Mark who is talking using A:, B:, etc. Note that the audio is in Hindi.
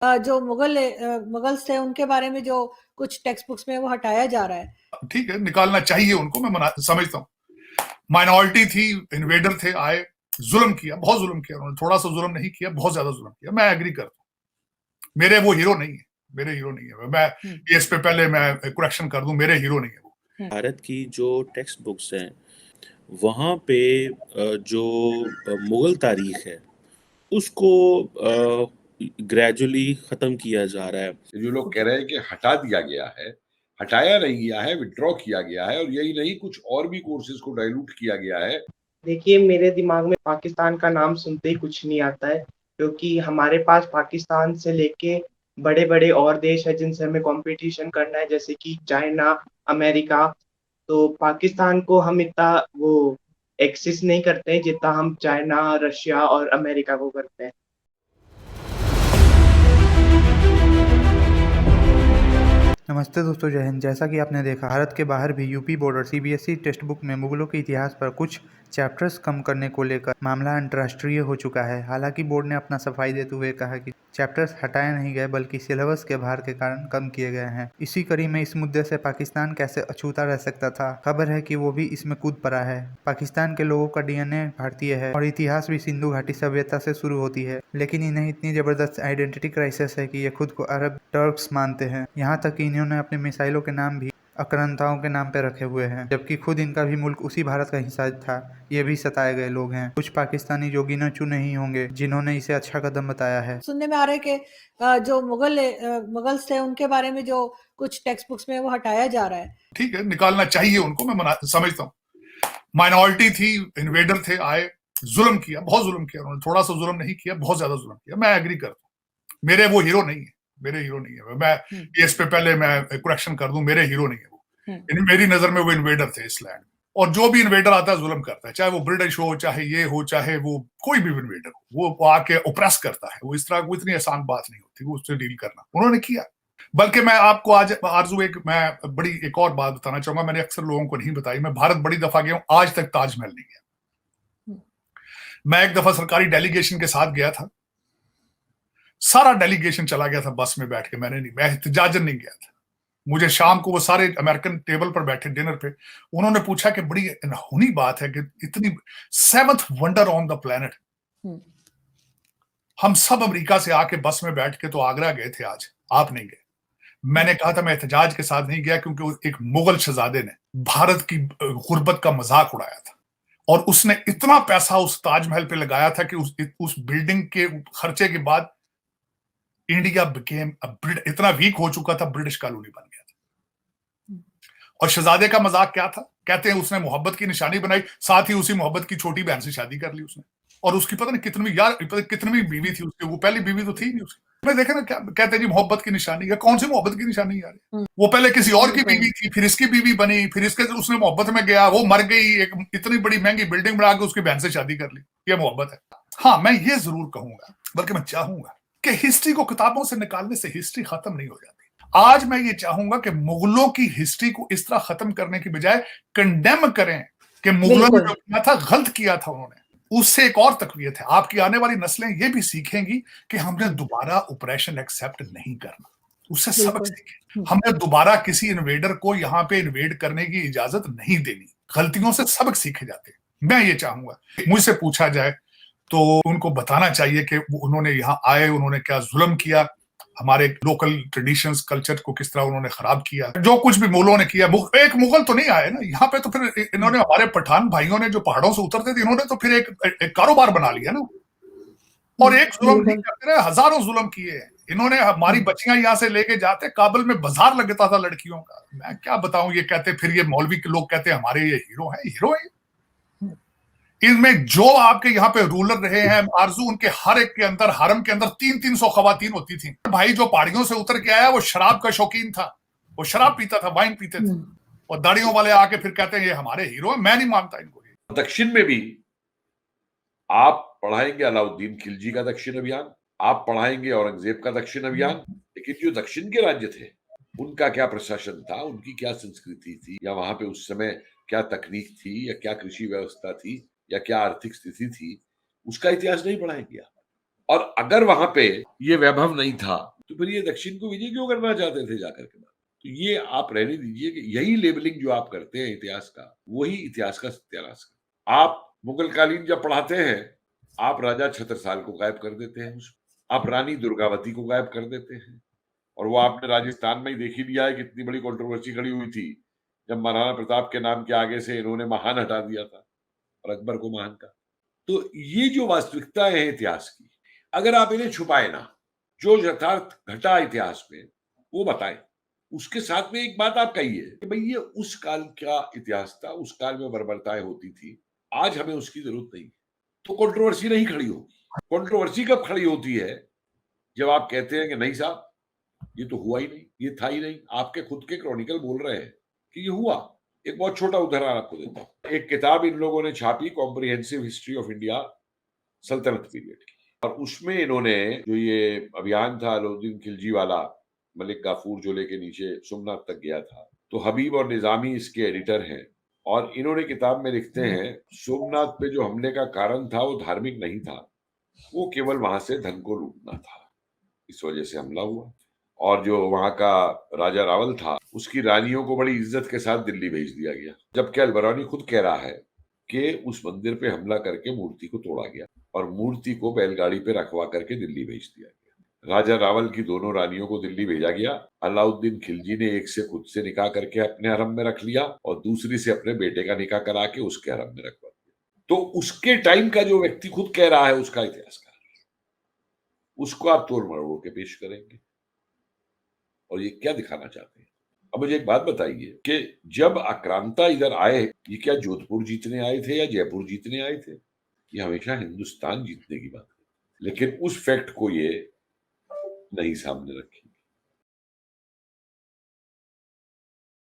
A: जो मुगल्स थे उनके बारे में जो कुछ टेक्स्ट बुक्स में वो हटाया जा रहा है।
B: ठीक है, निकालना चाहिए उनको, मैं समझता हूँ। माइनॉरिटी थी, इन्वेडर थे, आए, जुल्म किया, बहुत जुल्म किया उन्होंने, थोड़ा सा जुल्म नहीं किया, बहुत ज्यादा जुल्म किया। मैं एग्री करता हूँ, मेरे वो हीरो नहीं है, मेरे हीरो नहीं है। मैं ये इस पे पहले मैं करेक्शन कर दूं, मेरे हीरो नहीं है वो।
C: भारत की जो टेक्स्ट बुक्स हैं वहाँ पे जो मुगल तारीख है उसको ग्रेजुअली ख़त्म किया जा रहा है।
D: जो लोग कह रहे हैं कि हटा दिया गया है, हटाया नहीं गया है, विड्रॉ किया गया है, और यही नहीं कुछ और भी कोर्सेज को डाइल्यूट किया गया है।
E: देखिए, मेरे दिमाग में पाकिस्तान का नाम सुनते ही कुछ नहीं आता है, क्योंकि हमारे पास पाकिस्तान से लेके बड़े बड़े और देश है जिनसे हमें कंपटीशन करना है, जैसे कि चाइना, अमेरिका। तो पाकिस्तान को हम इतना वो एक्सेस नहीं करते हैं जितना हम चाइना, रशिया और अमेरिका को करते हैं।
F: नमस्ते दोस्तों, जय हिंद। जैसा कि आपने देखा, भारत के बाहर भी UP border CBSE text book में मुगलों के इतिहास पर कुछ चैप्टर्स कम करने को लेकर मामला अंतर्राष्ट्रीय हो चुका है। हालांकि बोर्ड ने अपना सफाई देते हुए कहा कि चैप्टर्स हटाए नहीं गए बल्कि सिलेबस के भार के कारण कम किए गए हैं। इसी कड़ी में इस मुद्दे से पाकिस्तान कैसे अछूता रह सकता था, खबर है कि वो भी इसमें कूद पड़ा है। पाकिस्तान के लोगों का डीएनए भारतीय है और इतिहास भी सिंधु घाटी सभ्यता से शुरू होती है, लेकिन इन्हें इतनी जबरदस्त आइडेंटिटी क्राइसिस है कि ये खुद को अरब टर्क्स मानते हैं। यहाँ तक कि इन्होंने अपने मिसाइलों के नाम भी आक्रांताओं के नाम पे रखे हुए हैं, जबकि खुद इनका भी मुल्क उसी भारत का हिस्सा था। ये भी सताए गए लोग हैं। कुछ पाकिस्तानी जो गिने चुने ही होंगे जिन्होंने इसे अच्छा कदम बताया है।
A: सुनने में आ रहा है कि जो मुगल्स थे उनके बारे में जो कुछ टेक्स्ट बुक्स में वो हटाया जा रहा है।
B: ठीक है, निकालना चाहिए उनको, मैं समझता हूँ। माइनॉरिटी थी, इन्वेडर थे, आए, जुल्म किया, बहुत जुल्म किया उन्होंने, थोड़ा सा जुल्म नहीं किया, बहुत ज्यादा जुल्म किया। मैं एग्री करता हूँ, मेरे वो हीरो नहीं है, मेरे हीरो नहीं है। मैं ये इस पे पहले मैं करेक्शन कर दूं, मेरे हीरो नहीं है वो। मेरी नजर में वो इन्वेडर थे इस लैंड। और जो भी इन्वेडर आता है जुल्म करता है, चाहे वो ब्रिटिश हो, चाहे ये हो, चाहे वो कोई भी इन्वेडर हो, वो आके ओप्रेस करता है। वो इस तरह, वो इतनी आसान बात नहीं होती वो उससे डील करना, उन्होंने किया। बल्कि मैं आपको आज आरजू मैं बड़ी एक और बात बताना चाहूंगा, मैंने अक्सर लोगों को नहीं बताई। मैं भारत बड़ी दफा गया हूं, आज तक ताजमहल नहीं गया। मैं एक दफा सरकारी डेलीगेशन के साथ गया था, सारा डेलीगेशन चला गया था बस में बैठ के, मैंने नहीं, मैं एहतजाजन नहीं गया था। मुझे शाम को वो सारे अमेरिकन टेबल पर बैठे डिनर पे, उन्होंने पूछा कि बड़ी अनहोनी बात है कि इतनी 7th wonder on the planet, हम सब अमेरिका से आके बस में बैठ के तो आगरा गए थे, आज आप नहीं गए। मैंने कहा था मैं एहतजाज के साथ नहीं गया क्योंकि एक मुगल शहजादे ने भारत की गुर्बत का मजाक उड़ाया था, और उसने इतना पैसा उस ताजमहल पे लगाया था कि उस बिल्डिंग के खर्चे के बाद इंडिया बिकेम इतना वीक हो चुका था, ब्रिटिश कॉलोनी बन गया था। और शहजादे का मजाक क्या था, कहते हैं उसने मोहब्बत की निशानी बनाई, साथ ही उसी मोहब्बत की छोटी बहन से शादी कर ली उसने। और उसकी पता नहीं कितनी यार, पता कितनी बीवी थी उसकी, वो पहली बीवी तो थी नहीं उसकी। मैं देखा ना, क्या कहते हैं जी मोहब्बत की निशानी है, कौन सी मोहब्बत की निशानी यार? वो पहले किसी और की बीवी थी, फिर इसकी बीवी बनी, फिर इसके उसने मोहब्बत में गया, वो मर गई, एक इतनी बड़ी महंगी बिल्डिंग बना के उसकी बहन से शादी कर ली, ये मोहब्बत है? हाँ, मैं ये जरूर कहूंगा, बल्कि मैं चाहूंगा कि हिस्ट्री को किताबों से निकालने से हिस्ट्री खत्म नहीं हो जाती। आज मैं ये चाहूंगा कि मुगलों की हिस्ट्री को इस तरह खत्म करने की बजाय कंडेम करें कि मुगलों ने जो किया था गलत किया था उन्होंने, उससे एक और तकवीत है। आपकी आने वाली नस्लें ये भी सीखेंगी कि हमने दोबारा ऑपरेशन एक्सेप्ट नहीं करना, उससे सबक सीखें। हमने दोबारा किसी इन्वेडर को यहाँ पे इन्वेड करने की इजाजत नहीं देनी, गलतियों से सबक सीखे जाते। मैं ये चाहूंगा, मुझसे पूछा जाए तो उनको बताना चाहिए कि उन्होंने यहाँ आए, उन्होंने क्या जुल्म किया, हमारे लोकल ट्रेडिशंस कल्चर को किस तरह उन्होंने खराब किया। जो कुछ भी मुगलों ने किया, एक मुगल तो नहीं आए ना यहाँ पे, तो फिर इन्होंने, हमारे पठान भाइयों ने जो पहाड़ों से उतरते थे, इन्होंने तो फिर एक कारोबार बना लिया ना। और एक जुल्म नहीं करते रहे, हजारों जुल्म किए हैं इन्होंने। हमारी बच्चियां यहाँ से लेके जाते, काबुल में बाजार लगता था लड़कियों का, मैं क्या बताऊं। ये कहते, फिर ये मौलवी के लोग कहते हमारे ये हीरो है, हीरो है। इनमें जो आपके यहाँ पे रूलर रहे हैं आरजू, उनके हर एक के अंदर, हरम के अंदर 300-300 खवातीन होती थी। भाई जो पहाड़ियों से उतर के आया वो शराब का शौकीन था, वो शराब पीता था, वाइन पीते थे, और दाढ़ियों वाले आके फिर कहते हैं ये हमारे हीरो है। मैं नहीं मानता इनको।
D: दक्षिण में भी आप पढ़ाएंगे अलाउद्दीन खिलजी का दक्षिण अभियान, आप पढ़ाएंगे औरंगजेब का दक्षिण अभियान, लेकिन जो दक्षिण के राज्य थे उनका क्या प्रशासन था, उनकी क्या संस्कृति थी, या वहां पे उस समय क्या तकनीक थी, या क्या कृषि व्यवस्था थी, या क्या आर्थिक स्थिति थी, उसका इतिहास नहीं पढ़ाएंगे आप। और अगर वहां पे ये वैभव नहीं था तो फिर ये दक्षिण को विजय क्यों करना चाहते थे जाकर के? तो ये आप रहने दीजिए कि यही लेबलिंग जो आप करते हैं इतिहास का, वही इतिहास का सत्यानाश है। आप मुगल कालीन जब पढ़ाते हैं, आप राजा छत्रसाल को गायब कर देते हैं, आप रानी दुर्गावती को गायब कर देते हैं। और वो आपने राजस्थान में ही देख ही लिया है, कितनी बड़ी कंट्रोवर्सी खड़ी हुई थी जब महाराणा प्रताप के नाम के आगे से इन्होंने महान हटा दिया था और अकबर को महान का। तो ये जो वास्तविकता है इतिहास की, अगर आप इन्हें छुपाए ना, जो यथार्थ घटा इतिहास में वो बताएं। उसके साथ में एक बात आप कहिए कि भाई ये उस काल का इतिहास था, उस काल में बर्बरताएं होती थी, आज हमें उसकी जरूरत नहीं, तो कंट्रोवर्सी नहीं खड़ी होगी। कंट्रोवर्सी कब खड़ी होती है? जब आप कहते हैं कि नहीं साहब ये तो हुआ ही नहीं, ये था ही नहीं। आपके खुद के क्रॉनिकल बोल रहे हैं कि ये हुआ। एक बहुत छोटा उदाहरण आपको देता हूं। एक किताब इन लोगों ने छापी, कॉम्प्रिहेंसिव हिस्ट्री ऑफ इंडिया सल्तनत पीरियड की, और उसमें इन्होंने जो ये अभियान था अलाउद्दीन खिलजी वाला, मलिक गाफूर जो लेके नीचे सोमनाथ तक गया था, तो हबीब और निजामी इसके एडिटर हैं, और इन्होंने किताब में लिखते हैं सोमनाथ पे जो हमले का कारण था वो धार्मिक नहीं था, वो केवल वहां से धन को लूटना था, इस वजह से हमला हुआ। और जो वहां का राजा रावल था, उसकी रानियों को बड़ी इज्जत के साथ दिल्ली भेज दिया गया, जबकि अलबरानी खुद कह रहा है कि उस मंदिर पे हमला करके मूर्ति को तोड़ा गया और मूर्ति को बैलगाड़ी पे रखवा करके दिल्ली भेज दिया गया। राजा रावल की दोनों रानियों को दिल्ली भेजा गया। अलाउद्दीन खिलजी ने एक से खुद से निकाह करके अपने हरम में रख लिया और दूसरी से अपने बेटे का निकाह करा के उसके हरम में रखवा दिया। तो उसके टाइम का जो व्यक्ति खुद कह रहा है उसका इतिहासकार, उसको आप तोड़ मरोड़ के पेश करेंगे, और ये क्या दिखाना चाहते हैं? अब मुझे एक बात बताइए कि जब आक्रांता इधर आए, ये क्या जोधपुर जीतने आए थे या जयपुर जीतने आए थे? ये हमेशा हिंदुस्तान जीतने की बात है, लेकिन उस फैक्ट को ये नहीं सामने रखी।